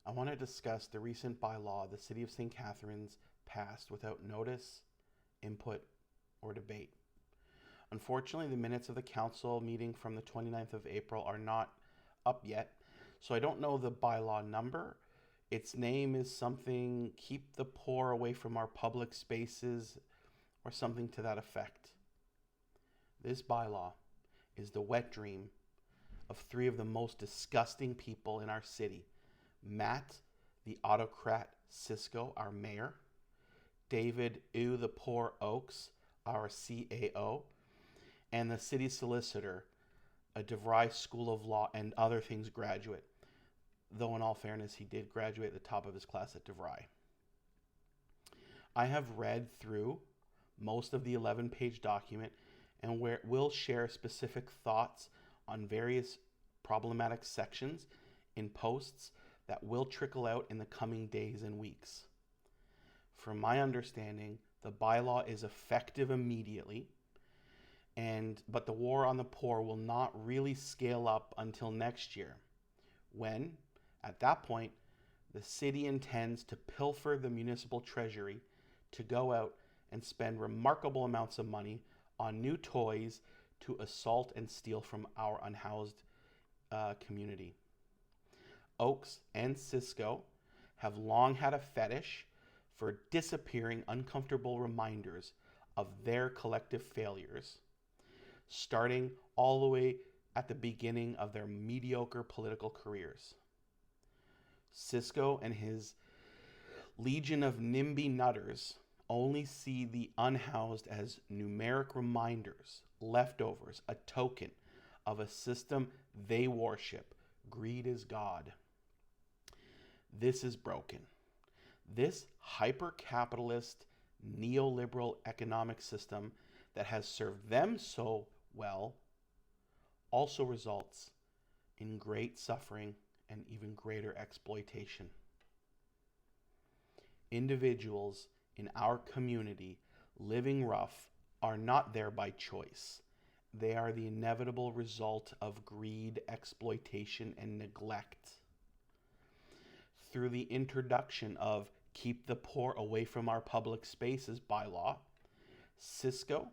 I want to discuss the recent bylaw the City of St. Catharines passed without notice, input, or debate. Unfortunately, the minutes of the council meeting from the 29th of April are not up yet, so I don't know the bylaw number. Its name is something, keep the poor away from our public spaces, or something to that effect. This bylaw is the wet dream of three of the most disgusting people in our city. Mat, the Autocrat Siscoe, our mayor. David, the Poor Oaks, our CAO. And the city solicitor, a DeVry School of Law and other things graduate. Though in all fairness, he did graduate at the top of his class at DeVry. I have read through most of the 11-page document and will share specific thoughts on various problematic sections in posts that will trickle out in the coming days and weeks. From my understanding, the bylaw is effective immediately, but the war on the poor will not really scale up until next year, when, at that point, the city intends to pilfer the municipal treasury to go out and spend remarkable amounts of money on new toys to assault and steal from our unhoused community. Oaks and Siscoe have long had a fetish for disappearing uncomfortable reminders of their collective failures, starting all the way at the beginning of their mediocre political careers. Siscoe and his legion of NIMBY nutters only see the unhoused as numeric reminders, leftovers, a token of a system they worship. Greed is God. This is broken. This hyper-capitalist, neoliberal economic system that has served them so well also results in great suffering and even greater exploitation. Individuals in our community living rough are not there by choice. They are the inevitable result of greed, exploitation, and neglect. Through the introduction of Keep the Poor Away from Our Public Spaces bylaw, Siscoe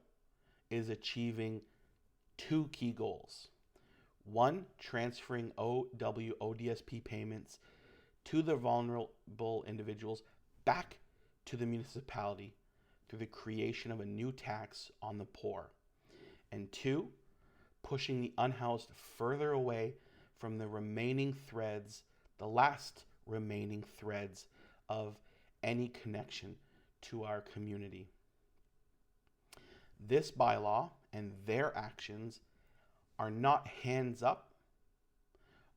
is achieving two key goals. One, transferring ODSP payments to the vulnerable individuals back to the municipality through the creation of a new tax on the poor. And two, pushing the unhoused further away from the remaining threads, the last remaining threads of any connection to our community. This bylaw and their actions are not hands up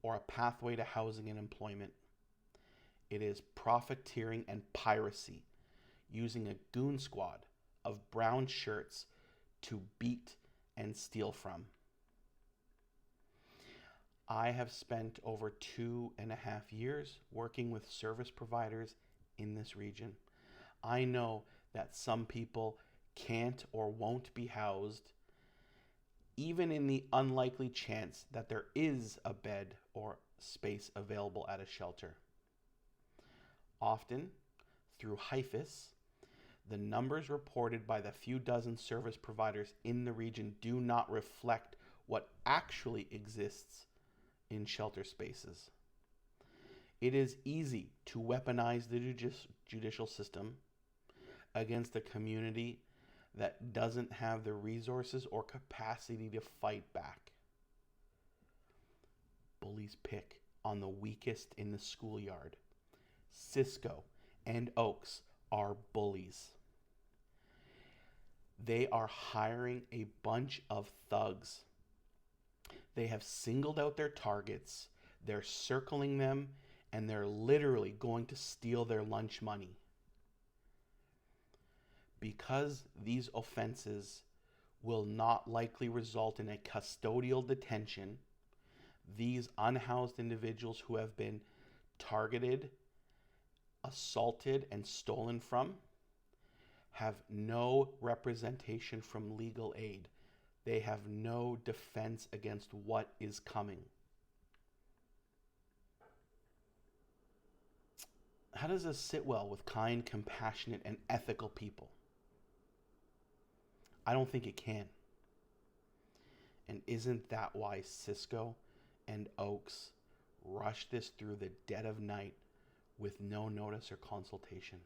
or a pathway to housing and employment. It is profiteering and piracy, using a goon squad of brown shirts to beat and steal from. I have spent over 2.5 years working with service providers in this region. I know that some people can't or won't be housed, even in the unlikely chance that there is a bed or space available at a shelter. Often, through HIFIS, the numbers reported by the few dozen service providers in the region do not reflect what actually exists in shelter spaces. It is easy to weaponize the judicial system against a community that doesn't have the resources or capacity to fight back. Bullies pick on the weakest in the schoolyard. Siscoe and Oaks are bullies. They are hiring a bunch of thugs. They have singled out their targets, they're circling them, and they're literally going to steal their lunch money. Because these offenses will not likely result in a custodial detention, these unhoused individuals who have been targeted, assaulted, and stolen from have no representation from legal aid. They have no defense against what is coming. How does this sit well with kind, compassionate, and ethical people? I don't think it can. And isn't that why Siscoe and Oakes rushed this through the dead of night with no notice or consultation?